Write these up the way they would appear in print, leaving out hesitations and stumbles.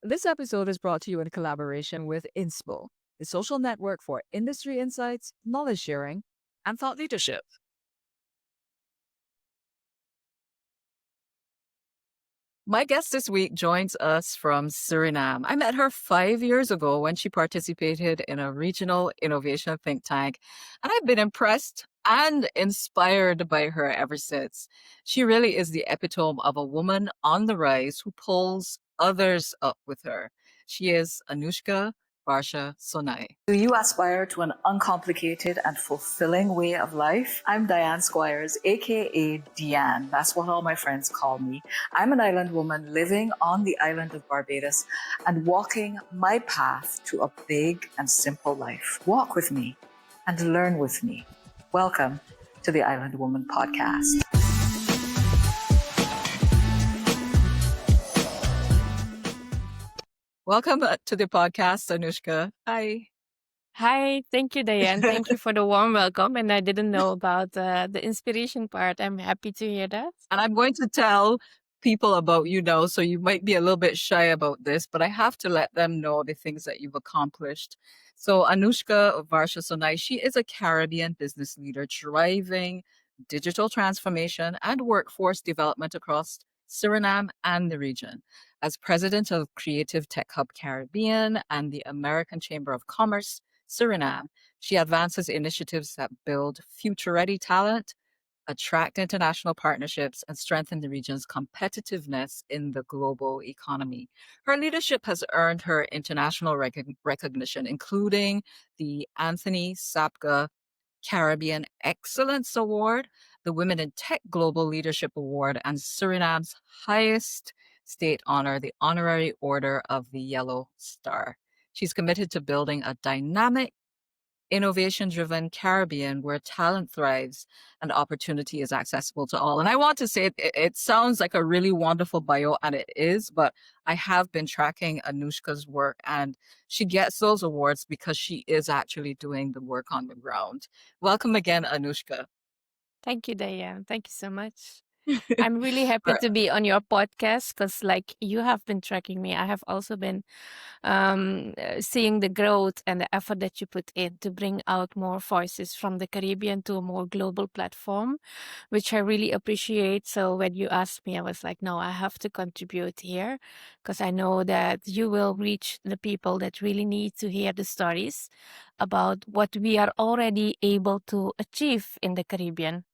This episode is brought to you in collaboration with Inspo, the social network for industry insights, knowledge sharing, and thought leadership. My guest this week joins us from Suriname. I met her 5 years ago when she participated in a regional innovation think tank, and I've been impressed and inspired by her ever since. She really is the epitome of a woman on the rise who pulls others up with her. She is Anushka Varsha Sonai. Do you aspire to an uncomplicated and fulfilling way of life? I'm Diane Squires, aka Deanne. That's what all my friends call me. I'm an island woman living on the island of Barbados and walking my path to a big and simple life. Walk with me and learn with me. Welcome to the Island Woman Podcast. Welcome to the podcast, Anushka. Hi. Hi, thank you, Diane. Thank you for the warm welcome. And I didn't know about the inspiration part. I'm happy to hear that. And I'm going to tell people about you now, so you might be a little bit shy about this, but I have to let them know the things that you've accomplished. So Anushka Varsha Sonai, she is a Caribbean business leader driving digital transformation and workforce development across Suriname and the region. As president of Creative Tech Hub Caribbean and the American Chamber of Commerce Suriname, she advances initiatives that build future-ready talent, attract international partnerships, and strengthen the region's competitiveness in the global economy. Her leadership has earned her international recognition, including the Anthony Sabga Caribbean Excellence Award, the Women in Tech Global Leadership Award, and Suriname's highest state honor, the Honorary Order of the Yellow Star. She's committed to building a dynamic, innovation-driven Caribbean where talent thrives and opportunity is accessible to all. And I want to say it sounds like a really wonderful bio, and it is, but I have been tracking Anushka's work, and she gets those awards because she is actually doing the work on the ground. Welcome again, Anushka. Thank you, Diane. Thank you so much. I'm really happy Right. to be on your podcast because, like, you have been tracking me. I have also been seeing the growth and the effort that you put in to bring out more voices from the Caribbean to a more global platform, which I really appreciate. So when you asked me, I was like, no, I have to contribute here because I know that you will reach the people that really need to hear the stories about what we are already able to achieve in the Caribbean.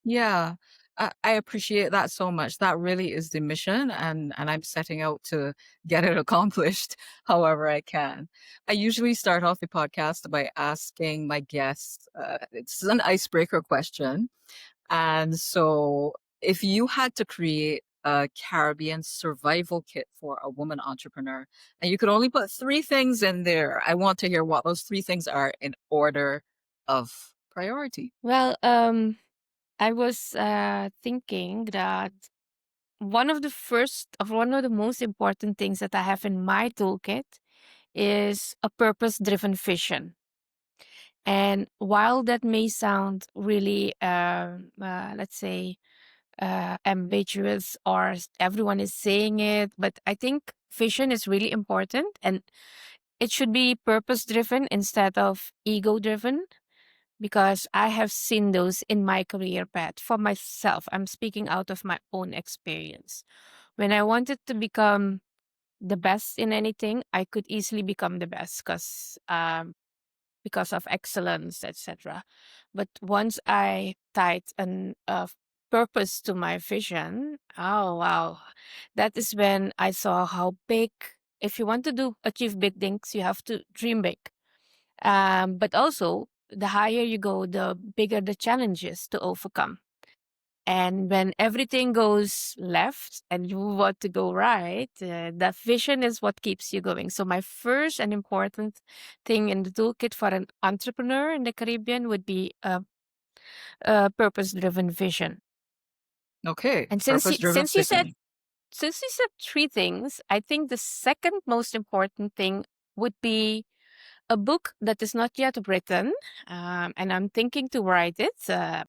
Yeah, I appreciate that so much. That really is the mission, and I'm setting out to get it accomplished however I can. I usually start off the podcast by asking my guests, it's an icebreaker question. And so if you had to create a Caribbean survival kit for a woman entrepreneur, and you could only put three things in there, I want to hear what those three things are in order of priority. Well, I was thinking that one of the most important things that I have in my toolkit is a purpose-driven vision. And while that may sound really, let's say, ambiguous or everyone is saying it, but I think vision is really important and it should be purpose-driven instead of ego-driven because I have seen those in my career path for myself. I'm speaking out of my own experience. When I wanted to become the best in anything, I could easily become the best because of excellence, etc. But once I tied an purpose to my vision, oh wow, that is when I saw how big. If you want to achieve big things, you have to dream big. But also, the higher you go, the bigger the challenges to overcome. And when everything goes left and you want to go right, that vision is what keeps you going. So, my first and important thing in the toolkit for an entrepreneur in the Caribbean would be a purpose-driven vision. Okay, And purpose-driven vision. since you said three things, I think the second most important thing would be a book that is not yet written, and I'm thinking to write it.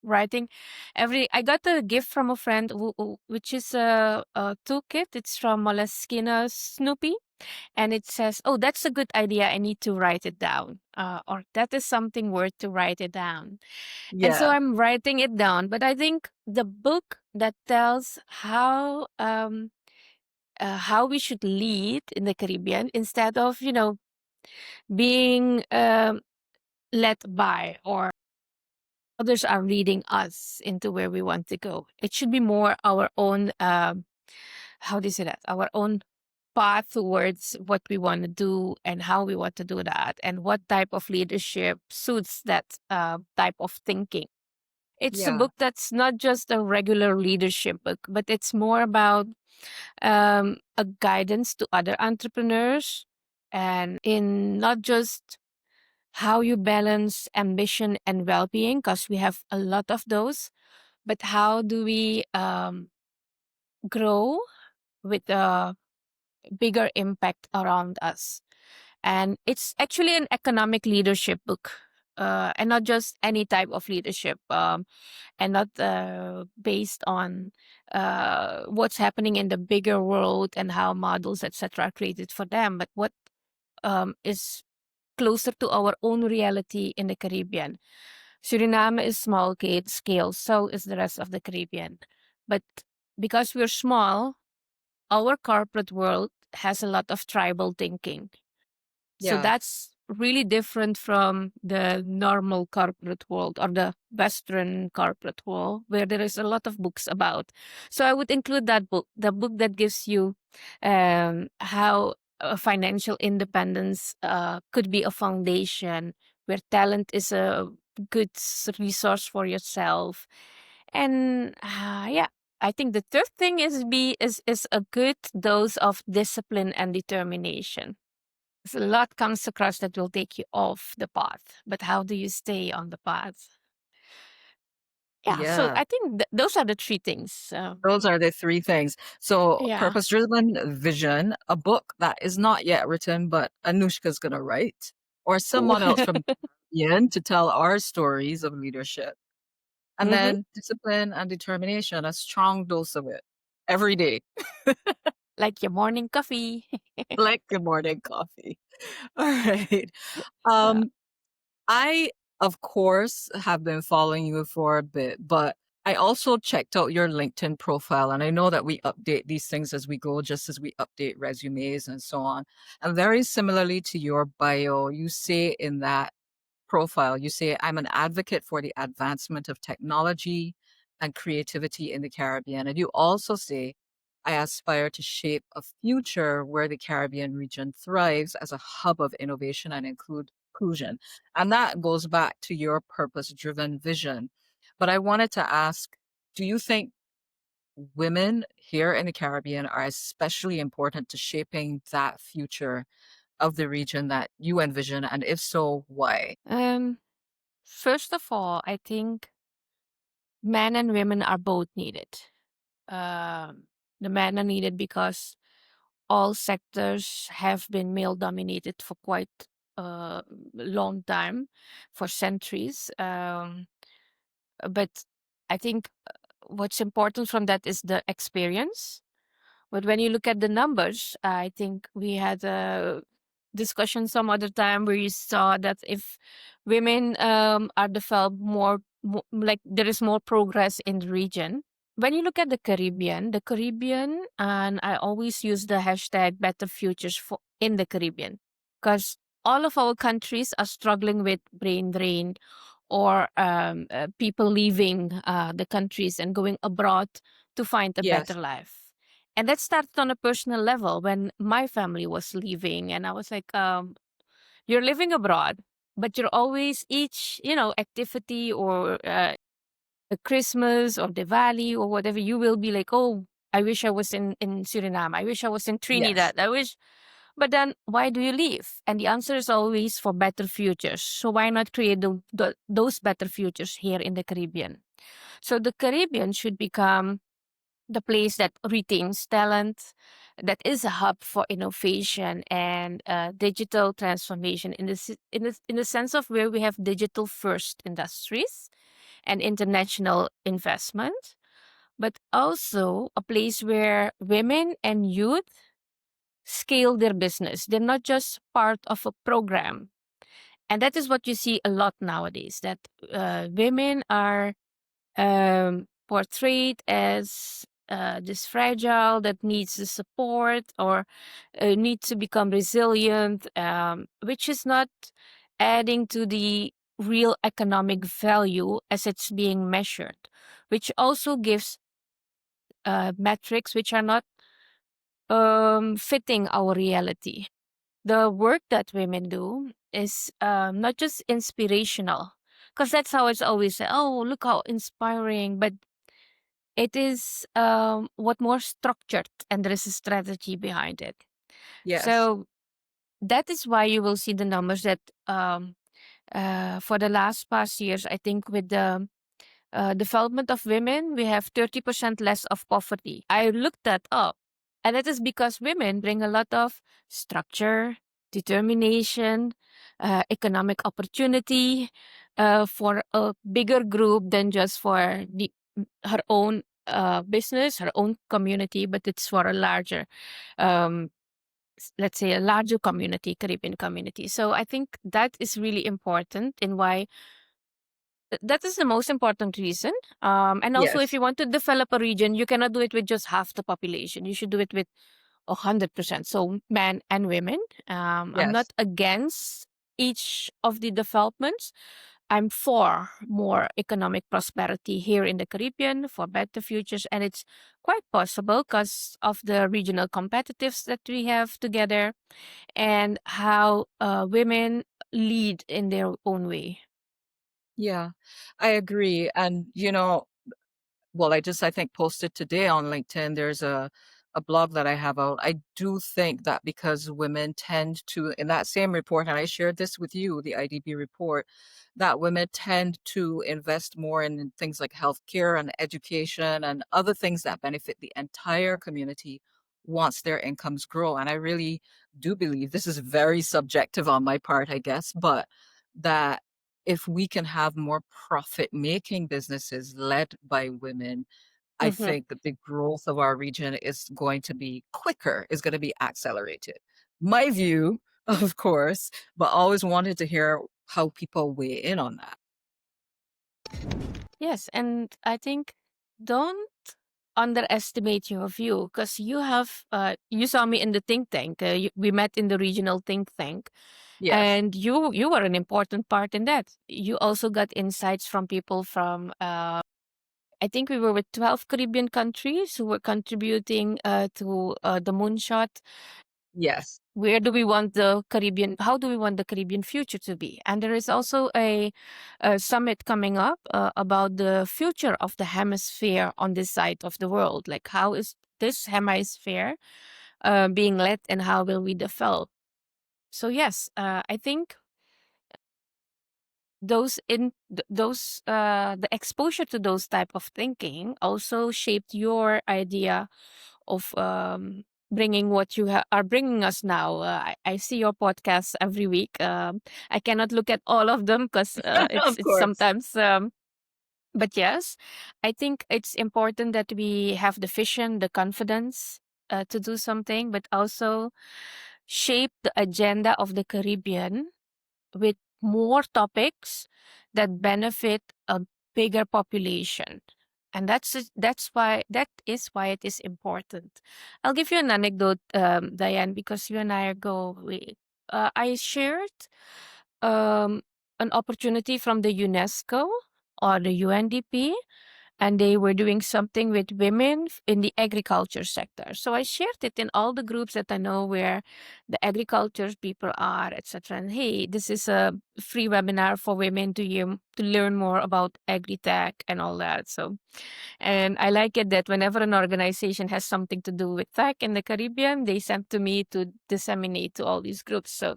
writing every. I got a gift from a friend which is a toolkit. It's from Moleskine Snoopy, and it says, "Oh, that's a good idea. I need to write it down," or "That is something worth to write it down." And so Yeah. I'm writing it down. But I think the book that tells how we should lead in the Caribbean instead of being led by, or others are leading us into where we want to go. It should be more our own, how do you say that? Our own path towards what we want to do and how we want to do that, and what type of leadership suits that type of thinking. It's a Yeah. book that's not just a regular leadership book, but it's more about a guidance to other entrepreneurs, and in not just how you balance ambition and well-being, because we have a lot of those, but how do we grow with a bigger impact around us. And it's actually an economic leadership book, and not just any type of leadership, and not based on what's happening in the bigger world and how models, etc., are created for them, but what is closer to our own reality in the Caribbean. Suriname is small scale, so is the rest of the Caribbean. But because we're small, our corporate world has a lot of tribal thinking. So Yeah. that's really different from the normal corporate world or the Western corporate world, where there is a lot of books about. So I would include that book, the book that gives you how financial independence could be a foundation, where talent is a good resource for yourself. And yeah, I think the third thing is a good dose of discipline and determination. So a lot comes across that will take you off the path, but how do you stay on the path? Yeah, so Yeah. I think those are the three things. Those are the three things. So, Yeah. purpose-driven vision, a book that is not yet written, but Anushka's gonna write, or Ooh. someone else from the Caribbean to tell our stories of leadership. And Hmm. then discipline and determination, a strong dose of it every day, Like your morning coffee. like good morning coffee. All right. Yeah. Um, I, of course, have been following you for a bit, but I also checked out your LinkedIn profile, and I know that we update these things as we go, just as we update resumes and so on. And very similarly to your bio, you say in that profile, you say, I'm an advocate for the advancement of technology and creativity in the Caribbean. And you also say, I aspire to shape a future where the Caribbean region thrives as a hub of innovation and inclusion. And that goes back to your purpose driven vision. But I wanted to ask, do you think women here in the Caribbean are especially important to shaping that future of the region that you envision? And if so, why? Um, First of all, I think men and women are both needed. Um, the men are needed because all sectors have been male dominated for quite a long time, for centuries. But I think what's important from that is the experience. But when you look at the numbers, I think we had a discussion some other time where you saw that if women are developed more, like there is more progress in the region. When you look at the Caribbean, and I always use the hashtag better futures for in the Caribbean, because all of our countries are struggling with brain drain, or people leaving the countries and going abroad to find a better Yes. life. And that started on a personal level when my family was leaving, and I was like, "You're living abroad, but you're always each activity, or a Christmas or Diwali or whatever, you will be like, oh, I wish I was in Suriname. I wish I was in Yes. Trinidad. I wish." But then why do you leave? And the answer is always for better futures. So why not create those better futures here in the Caribbean? So the Caribbean should become the place that retains talent, that is a hub for innovation and digital transformation in the sense of where we have digital first industries, and international investment, but also a place where women and youth scale their business. They're not just part of a program. And that is what you see a lot nowadays, that women are portrayed as this fragile that needs the support or needs to become resilient, which is not adding to the real economic value as it's being measured, which also gives metrics which are not fitting our reality. The work that women do is not just inspirational, because that's how it's always said. Oh, look how inspiring! But it is what more structured, and there is a strategy behind it. Yes. So that is why you will see the numbers that for the last past years, I think with the development of women, we have 30% less of poverty. I looked that up. And that is because women bring a lot of structure, determination, economic opportunity for a bigger group than just for her own business, her own community, but it's for a larger, um, let's say, a larger community, Caribbean community. So I think that is really important in why that is the most important reason. And also, if Yes. you want to develop a region, you cannot do it with just half the population. You should do it with 100%. So, men and women. I'm not Yes. against each of the developments. I'm for more economic prosperity here in the Caribbean, for better futures. And it's quite possible because of the regional competitives that we have together and how women lead in their own way. Yeah, I agree. And, well, I think posted today on LinkedIn, there's a blog that I have out. I do think that because women tend to, in that same report, and I shared this with you, the IDB report, that women tend to invest more in things like healthcare and education and other things that benefit the entire community once their incomes grow. And I really do believe this is very subjective on my part, I guess, but that if we can have more profit-making businesses led by women, I Mhm. think that the growth of our region is going to be quicker, is gonna be accelerated. My view, of course, but always wanted to hear how people weigh in on that. Yes, and I think don't underestimate your view because you have you saw me in the think tank. We met in the regional think tank, Yes, and you were an important part in that. You also got insights from people from. I think we were with 12 Caribbean countries who were contributing to the moonshot. yes, Where do we want the Caribbean? How do we want the Caribbean future to be? And there is also a summit coming up about the future of the hemisphere on this side of the world. Like, how is this hemisphere being led, and how will we develop? So yes, I think the exposure to those type of thinking also shaped your idea of bringing what you are bringing us now. I see your podcasts every week. I cannot look at all of them because of it's course. sometimes. But yes, I think it's important that we have the vision, the confidence to do something, but also shape the agenda of the Caribbean with more topics that benefit a bigger population. And that is why it is important. I'll give you an anecdote, Diane, because you and I are go. I shared um, an opportunity from the UNESCO or the UNDP, and they were doing something with women in the agriculture sector. So I shared it in all the groups that I know where the agriculture people are, etc. And hey, this is a free webinar for women to learn more about agri-tech and all that. So, and I like it that whenever an organization has something to do with tech in the Caribbean, they send to me to disseminate to all these groups. So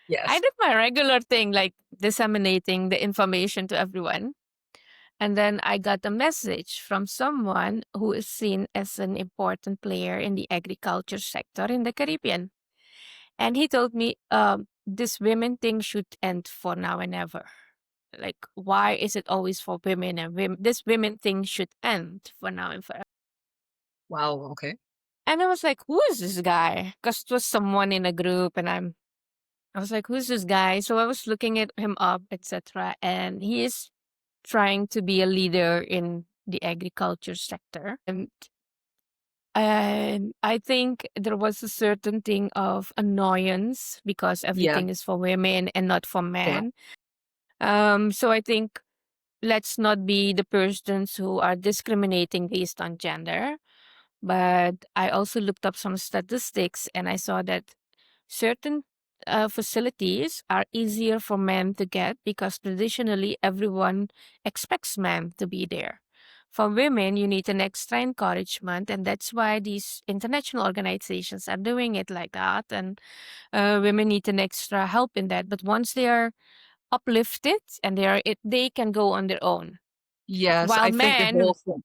I Yes. did my regular thing, like disseminating the information to everyone. And then I got a message from someone who is seen as an important player in the agriculture sector in the Caribbean. And he told me, this women thing should end for now and ever. Like, why is it always for women, and this women thing should end for now and forever. Wow. Okay. And I was like, who is this guy? Because it was someone in a group, and I was like, who's this guy? So I was looking at him up, etc. And he is trying to be a leader in the agriculture sector. And I think there was a certain thing of annoyance because Yeah. everything is for women and not for Correct. men. So I think let's not be the persons who are discriminating based on gender. But I also looked up some statistics and I saw that certain facilities are easier for men to get because traditionally everyone expects men to be there. For women, you need an extra encouragement, and that's why these international organizations are doing it like that. And women need an extra help in that. But once they are uplifted and they can go on their own. Yes, While I think the whole men, thing.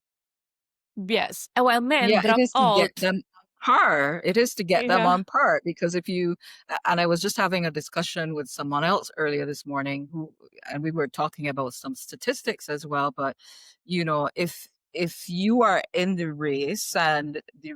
yes, while men Yeah, it drop is to get out. them on par. It is to get them Yeah. on par because if you, and I was just having a discussion with someone else earlier this morning and we were talking about some statistics as well. But, if you are in the race and the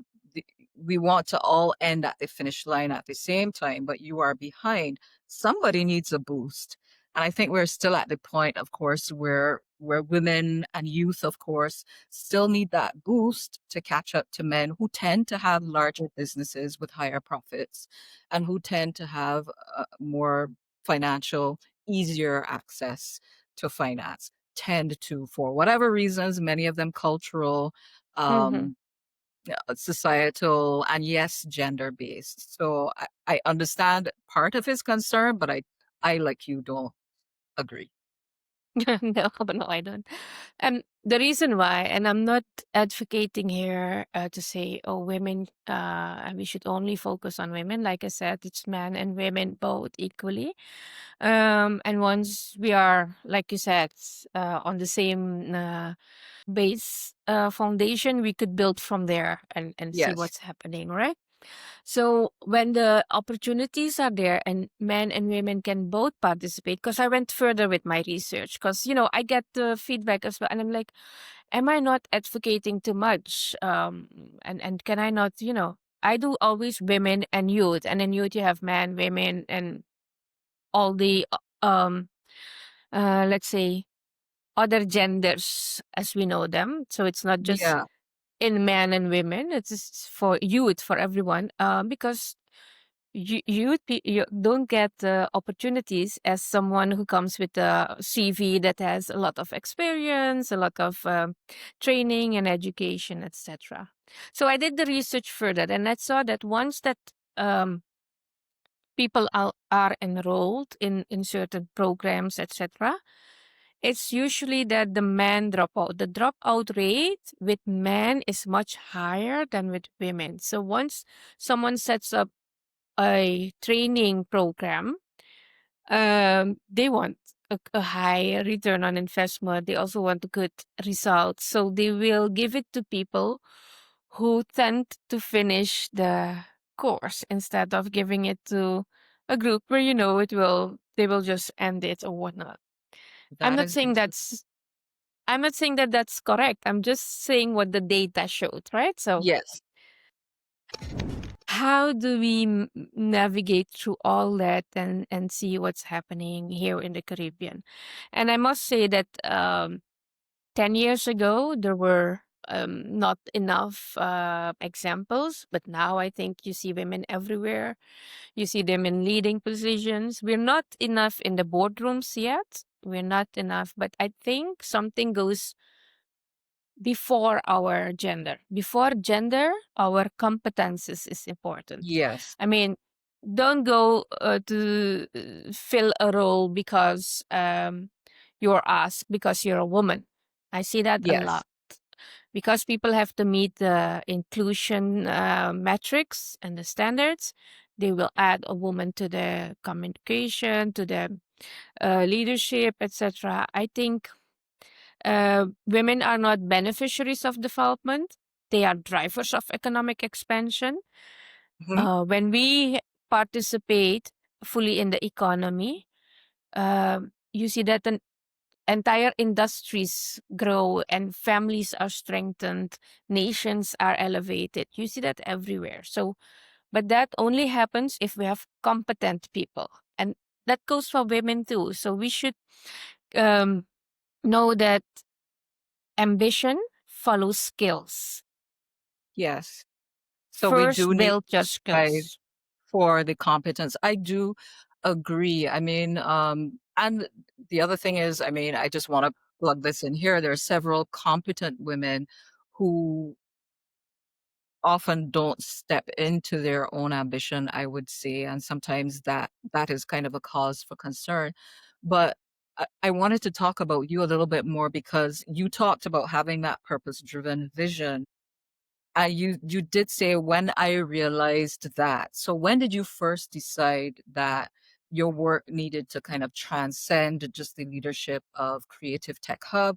we want to all end at the finish line at the same time, but you are behind, somebody needs a boost. And I think we're still at the point, of course, where women and youth, of course, still need that boost to catch up to men who tend to have larger businesses with higher profits and who tend to have more financial, easier access to finance, tend to, for whatever reasons, many of them cultural, Mhm. um, societal, and yes, gender based. So I understand part of his concern, but I like you, don't agree. No, but no, I don't. The reason why, and I'm not advocating here to say, oh, women, we should only focus on women. Like I said, it's men and women both equally. And once we are, like you said, on the same base foundation, we could build from there and see Yes. what's happening, right? So when the opportunities are there and men and women can both participate, because I went further with my research, because I get the feedback as well, and I'm like, am I not advocating too much? And can I not, I do always women and youth, and in youth you have men, women, and all the let's say other genders as we know them. So it's not just Yeah, in men and women; it's just for youth, for everyone, because you don't get opportunities as someone who comes with a CV that has a lot of experience, a lot of training and education, etc. So I did the research further, and I saw that once that um, people are enrolled in certain programs, etc., it's usually that the men drop out. The dropout rate with men is much higher than with women. So once someone sets up a training program, they want a high return on investment. They also want a good result. So they will give it to people who tend to finish the course instead of giving it to a group where they will just end it or whatnot. I'm that not is saying interesting. that's correct. I'm just saying what the data showed, right? So Yes. how do we navigate through all that and see what's happening here in the Caribbean? And I must say that 10 years ago there were not enough examples, but now I think you see women everywhere. You see them in leading positions. We're not enough in the boardrooms yet. We're not enough, but I think something goes before our gender. Before gender, our competences is important. Yes. I mean, don't go to fill a role because you're asked because you're a woman. I see that a Yes. lot because people have to meet the inclusion metrics and the standards. They will add a woman to the communication, to the leadership, etc. I think women are not beneficiaries of development. They are drivers of economic expansion. Mhm. When we participate fully in the economy, you see that entire industries grow and families are strengthened, nations are elevated. You see that everywhere. So, but that only happens if we have competent people. And that goes for women too. So we should um, know that ambition follows skills. Yes. So we First, do need build to your strive skills. for the competence. I do agree. I mean, and the other thing is, I mean, I just want to plug this in here. There are several competent women who often don't step into their own ambition, I would say, and sometimes that is kind of a cause for concern. But I wanted to talk about you a little bit more because you talked about having that purpose-driven vision. You did say when I realized that. So when did you first decide that your work needed to kind of transcend just the leadership of Creative Tech Hub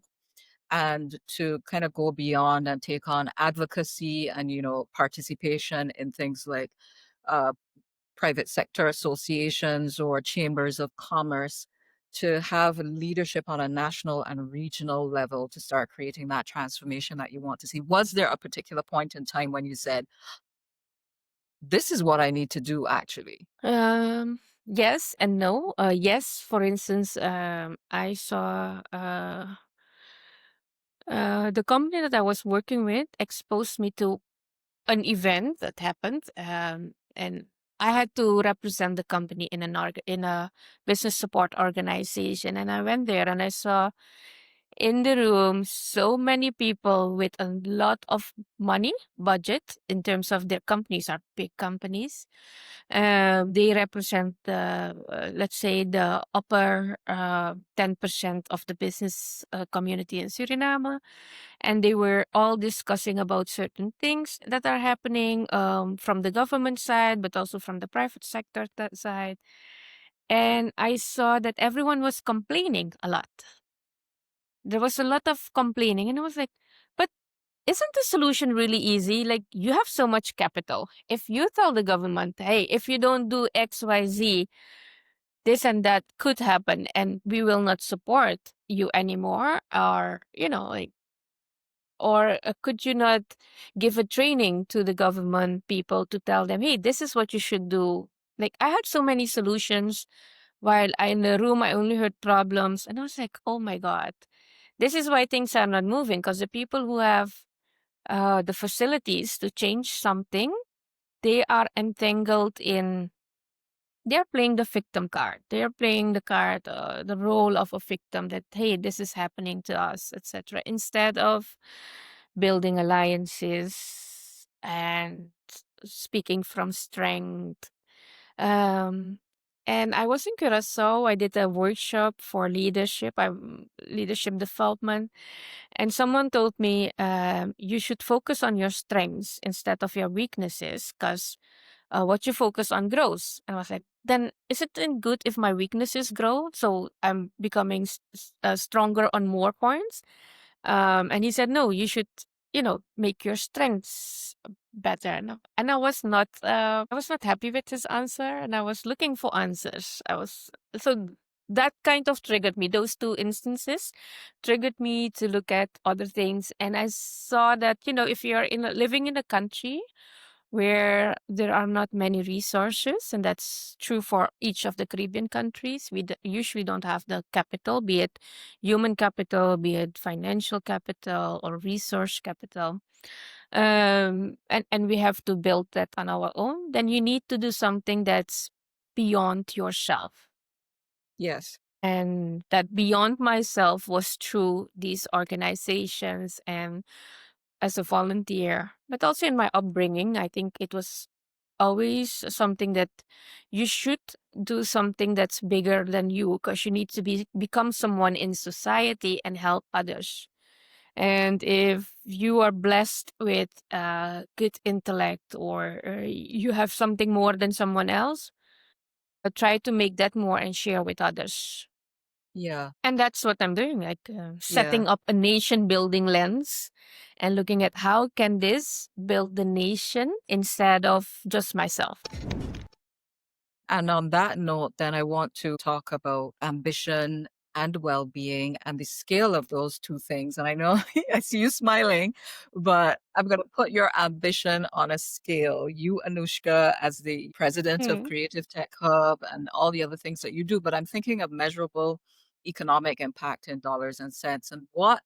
and to kind of go beyond and take on advocacy and, participation in things like uh, private sector associations or chambers of commerce to have leadership on a national and regional level to start creating that transformation that you want to see? Was there a particular point in time when you said, this is what I need to do actually? Yes and no. Yes, for instance, I saw the company that I was working with exposed me to an event that happened, and I had to represent the company in in a business support organization. And I went there and I saw in the room so many people with a lot of money budget in terms of their companies are big companies. They represent the let's say the upper 10% of the business community in Suriname, and they were all discussing about certain things that are happening from the government side, but also from the private sector side. And I saw that everyone was complaining a lot. There was a lot of complaining, and I was like, but isn't the solution really easy? Like, you have so much capital. If you tell the government, hey, if you don't do XYZ, this and that could happen, and we will not support you anymore, or, like, or could you not give a training to the government people to tell them, hey, this is what you should do? Like, I had so many solutions while in the room, I only heard problems. And I was like, oh my God, this is why things are not moving, because the people who have the facilities to change something, they are entangled in, they're playing the victim card. They're playing the card, the role of a victim that, hey, this is happening to us, etc. Instead of building alliances and speaking from strength. Um, and I was in Curacao. I did a workshop for leadership, leadership development. And someone told me, you should focus on your strengths instead of your weaknesses, because what you focus on grows. And I was like, then is it then good if my weaknesses grow? So I'm becoming stronger on more points. And he said, no, you should, make your strengths better. And I was not happy with his answer, and I was looking for answers. So that kind of triggered me. Those two instances triggered me to look at other things. And I saw that, if you're living in a country where there are not many resources, and that's true for each of the Caribbean countries. We usually don't have the capital, be it human capital, be it financial capital or resource capital. And we have to build that on our own. Then you need to do something that's beyond yourself. Yes. And that beyond myself was through these organizations and as a volunteer, but also in my upbringing. I think it was always something that you should do something that's bigger than you, because you need to become someone in society and help others. And if you are blessed with good intellect, or you have something more than someone else, try to make that more and share with others. Yeah. And that's what I'm doing, like Yeah. setting up a nation building lens and looking at how can this build the nation instead of just myself. And on that note, then I want to talk about ambition and well-being and the scale of those two things. And I know I see you smiling, but I'm going to put your ambition on a scale. You, Anushka, as the president of Hmm. Creative Tech Hub and all the other things that you do, but I'm thinking of measurable economic impact in dollars and cents. And what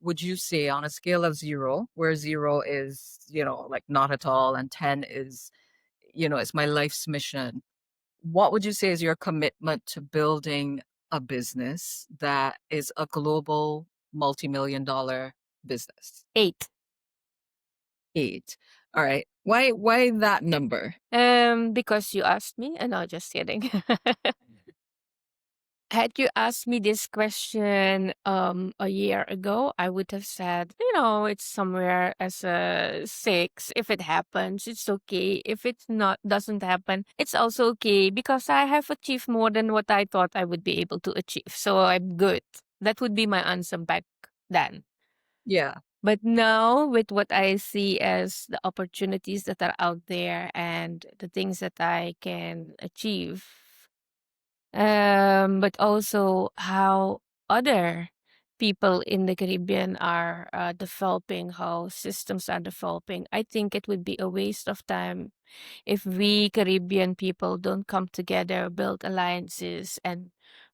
would you say on a scale of zero, where zero is, like not at all, and 10 is, it's my life's mission? What would you say is your commitment to building a business that is a global multi-million dollar business? 8. 8. All right. Why that number? Because you asked me. No, just kidding. Had you asked me this question a year ago, I would have said, it's somewhere as a 6. If it happens, it's okay. If it's not doesn't happen, it's also okay because I have achieved more than what I thought I would be able to achieve. So I'm good. That would be my answer back then. Yeah. But now, with what I see as the opportunities that are out there and the things that I can achieve, but also how other people in the Caribbean are developing, how systems are developing, I think it would be a waste of time if we Caribbean people don't come together, build alliances, and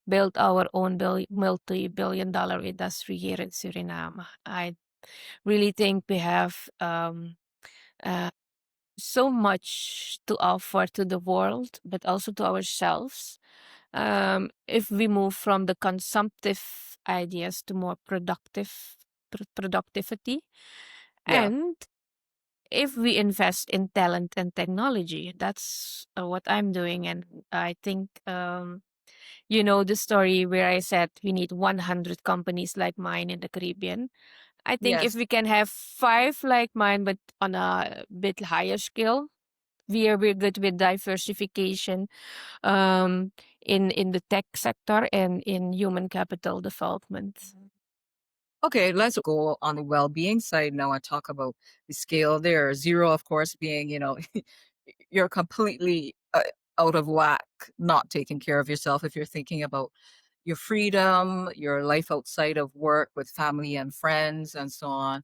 build our own multi-billion dollar industry here in Suriname. I really think we have uh, so much to offer to the world, but also to ourselves. If we move from the consumptive ideas to more productivity, Yeah. and if we invest in talent and technology, that's what I'm doing. And I think the story where I said we need 100 companies like mine in the Caribbean. I think if Yes. we can have 5 like mine, but on a bit higher scale, we're good with diversification um, in the tech sector and in human capital development. Okay, let's go on the well-being side now and talk about the scale there. Zero, of course, being, you're completely out of whack, not taking care of yourself if you're thinking about your freedom, your life outside of work with family and friends and so on.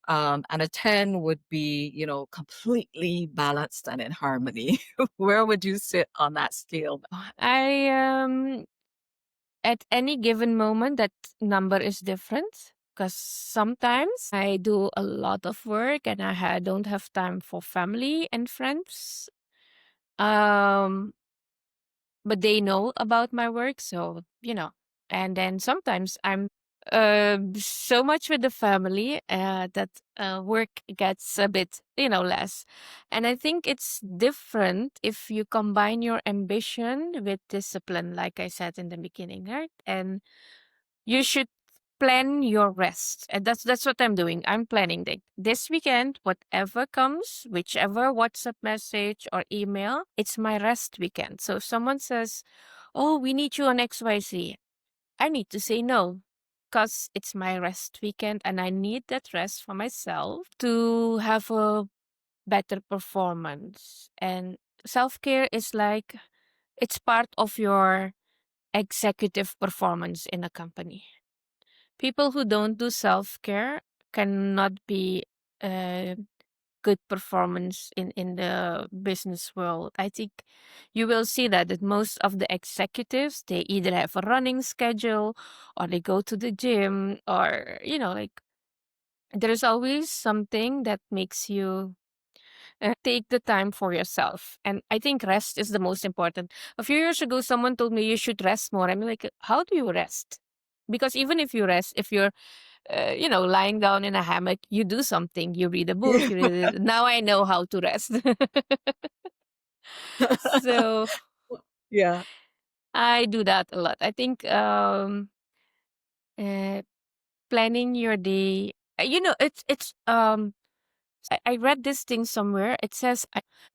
And a 10 would be, completely balanced and in harmony. Where would you sit on that scale? I At any given moment, that number is different because sometimes I do a lot of work and don't have time for family and friends. Um, but they know about my work, so And then sometimes I'm so much with the family that work gets a bit less. And I think it's different if you combine your ambition with discipline, like I said in the beginning, right? And you should plan your rest. And that's what I'm doing. I'm planning this weekend, whatever comes, whichever WhatsApp message or email, it's my rest weekend. So if someone says, "Oh, we need you on XYZ," I need to say no because it's my rest weekend and I need that rest for myself to have a better performance. And self-care is like it's part of your executive performance in a company. People who don't do self-care cannot be a good performance in the business world. I think you will see that most of the executives, they either have a running schedule or they go to the gym, or like there's always something that makes you take the time for yourself. And I think rest is the most important. A few years ago, someone told me you should rest more. I'm like, how do you rest? Because even if you rest, if you're lying down in a hammock, you do something. You read a book. Now I know how to rest. So Yeah. I do that a lot. I think uh, planning your day. I read this thing somewhere. It says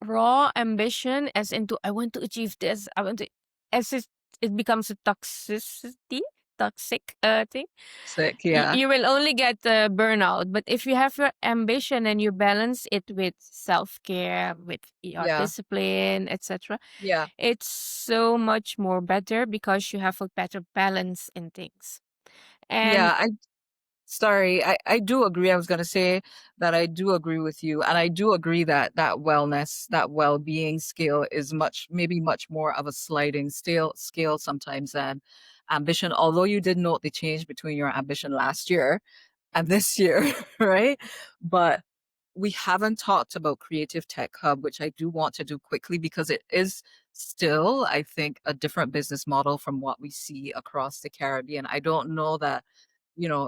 raw ambition, as into I want to achieve this. I want to, as it becomes a toxicity. toxic thing. Sick. You, Yeah. you will only get burnout. But if you have your ambition and you balance it with self care, with your Yeah. discipline, etc., Yeah. it's so much more better because you have a better balance in things. And Yeah. I do agree. I was going to say that I do agree with you. And I do agree that that wellness, that well-being scale is maybe much more of a sliding scale sometimes than ambition. Although you did note the change between your ambition last year and this year, right? But we haven't talked about Creative Tech Hub, which I do want to do quickly because it is still, I think, a different business model from what we see across the Caribbean. I don't know that,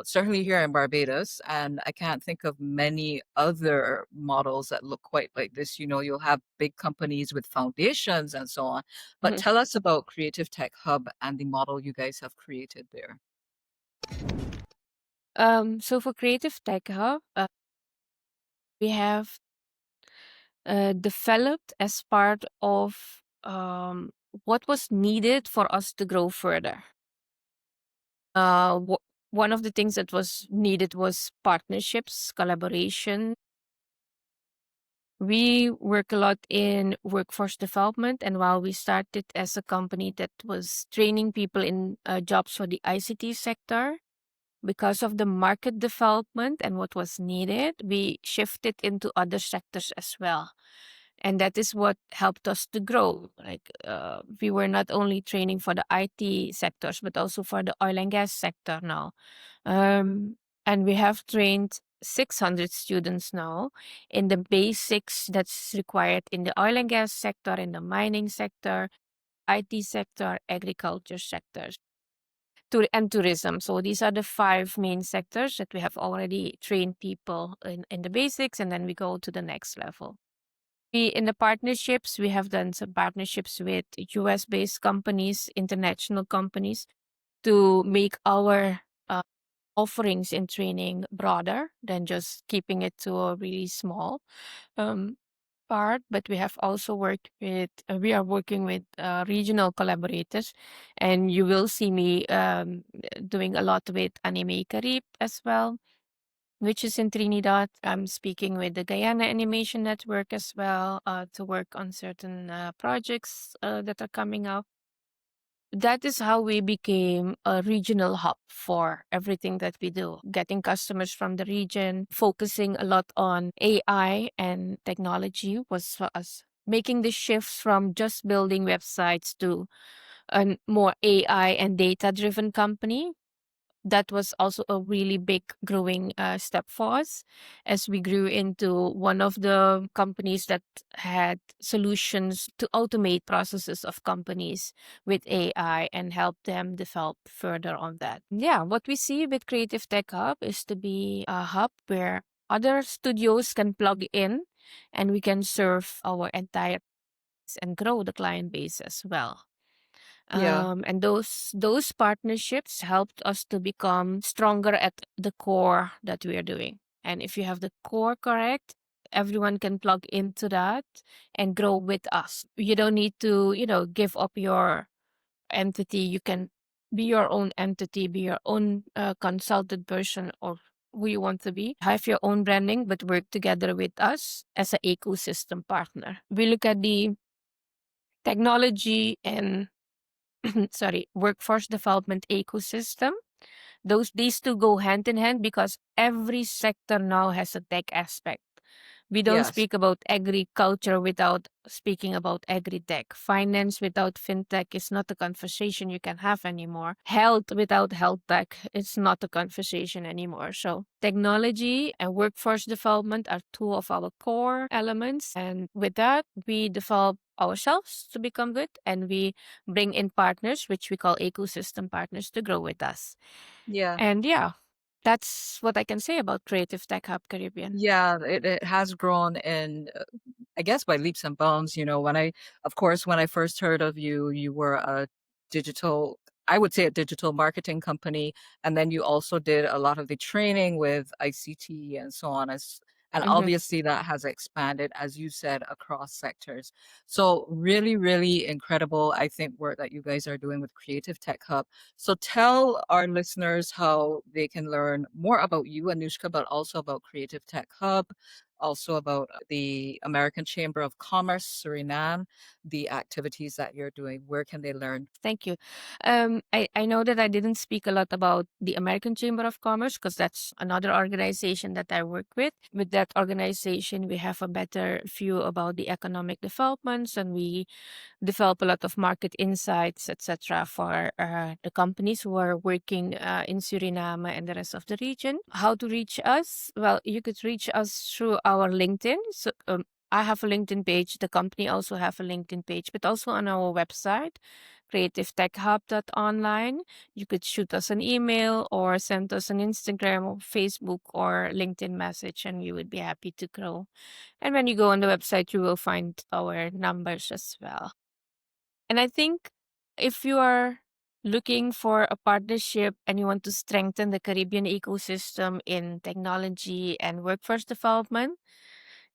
certainly here in Barbados, and I can't think of many other models that look quite like this. You'll have big companies with foundations and so on. But mhm. tell us about Creative Tech Hub and the model you guys have created there. So for Creative Tech Hub, we have developed as part of what was needed for us to grow further. One of the things that was needed was partnerships, collaboration. We work a lot in workforce development, and while we started as a company that was training people in jobs for the ICT sector, because of the market development and what was needed, we shifted into other sectors as well. And that is what helped us to grow. Like we were not only training for the IT sectors, but also for the oil and gas sector now. And we have trained 600 students now in the basics that's required in the oil and gas sector, in the mining sector, IT sector, agriculture sectors, and tourism. So these are the five main sectors that we have already trained people in the basics, and then we go to the next level. In the partnerships, we have done some partnerships with US based companies, international companies, to make our offerings in training broader than just keeping it to a really small um, part. But we have also we are working with regional collaborators, and you will see me doing a lot with Anime Carib as well, which is in Trinidad. I'm speaking with the Guyana Animation Network as well to work on certain projects that are coming up. That is how we became a regional hub for everything that we do, getting customers from the region, focusing a lot on AI and technology was for us. Making the shift from just building websites to a more AI and data driven company, that was also a really big growing step for us as we grew into one of the companies that had solutions to automate processes of companies with AI and help them develop further on that. Yeah, what we see with Creative Tech Hub is to be a hub where other studios can plug in and we can serve our entire and grow the client base as well. Yeah. And those partnerships helped us to become stronger at the core that we are doing. And if you have the core correct, everyone can plug into that and grow with us. You don't need to, give up your entity. You can be your own entity, be your own consulted person or who you want to be. Have your own branding, but work together with us as an ecosystem partner. We look at the technology and sorry, workforce development ecosystem. These two go hand in hand because every sector now has a tech aspect. We don't Yes. speak about agriculture without speaking about agri-tech. Finance without fintech is not a conversation you can have anymore. Health without health tech is not a conversation anymore. So technology and workforce development are two of our core elements. And with that, we develop ourselves to become good and we bring in partners, which we call ecosystem partners, to grow with us. Yeah. And yeah, that's what I can say about Creative Tech Hub Caribbean. Yeah, it has grown in, I guess, by leaps and bounds. Of course, when I first heard of you, you were digital, I would say a digital marketing company. And then you also did a lot of the training with ICT and so on. And Mm-hmm. obviously that has expanded, as you said, across sectors. So really, really incredible, I think, work that you guys are doing with Creative Tech Hub. So tell our listeners how they can learn more about you, Anushka, but also about Creative Tech Hub, also about the American Chamber of Commerce, Suriname, the activities that you're doing. Where can they learn? Thank you. I know that I didn't speak a lot about the American Chamber of Commerce because that's another organization that I work with. With that organization, we have a better view about the economic developments, and we develop a lot of market insights, etc., for the companies who are working in Suriname and the rest of the region. How to reach us? Well, you could reach us through our LinkedIn. So, I have a LinkedIn page. The company also have a LinkedIn page, but also on our website, creativetechhub.online. You could shoot us an email or send us an Instagram or Facebook or LinkedIn message, and we would be happy to grow. And when you go on the website, you will find our numbers as well. And I think if you are looking for a partnership and you want to strengthen the Caribbean ecosystem in technology and workforce development,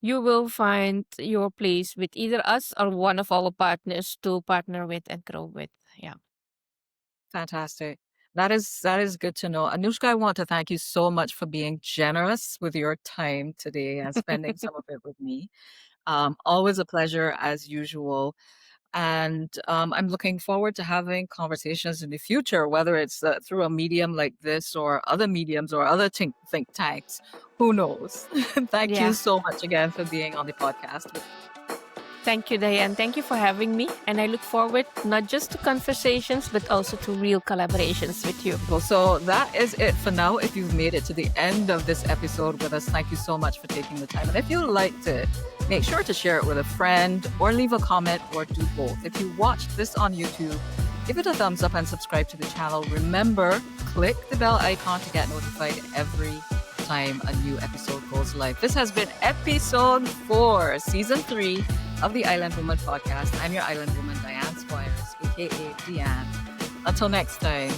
you will find your place with either us or one of our partners to partner with and grow with. Yeah. Fantastic. That is good to know. Anushka, I want to thank you so much for being generous with your time today and spending some of it with me. Always a pleasure as usual. And I'm looking forward to having conversations in the future, whether it's through a medium like this or other mediums or other think tanks. Who knows? Thank you Yeah. so much again for being on the podcast with me. Thank you, Diane. Thank you for having me. And I look forward not just to conversations, but also to real collaborations with you. Well, so that is it for now. If you've made it to the end of this episode with us, thank you so much for taking the time. And if you liked it, make sure to share it with a friend or leave a comment or do both. If you watched this on YouTube, give it a thumbs up and subscribe to the channel. Remember, click the bell icon to get notified every time a new episode goes live. This has been episode 4, season 3 of the Island Woman podcast. I'm your Island Woman, Diane Squires, aka Deanne. Until next time.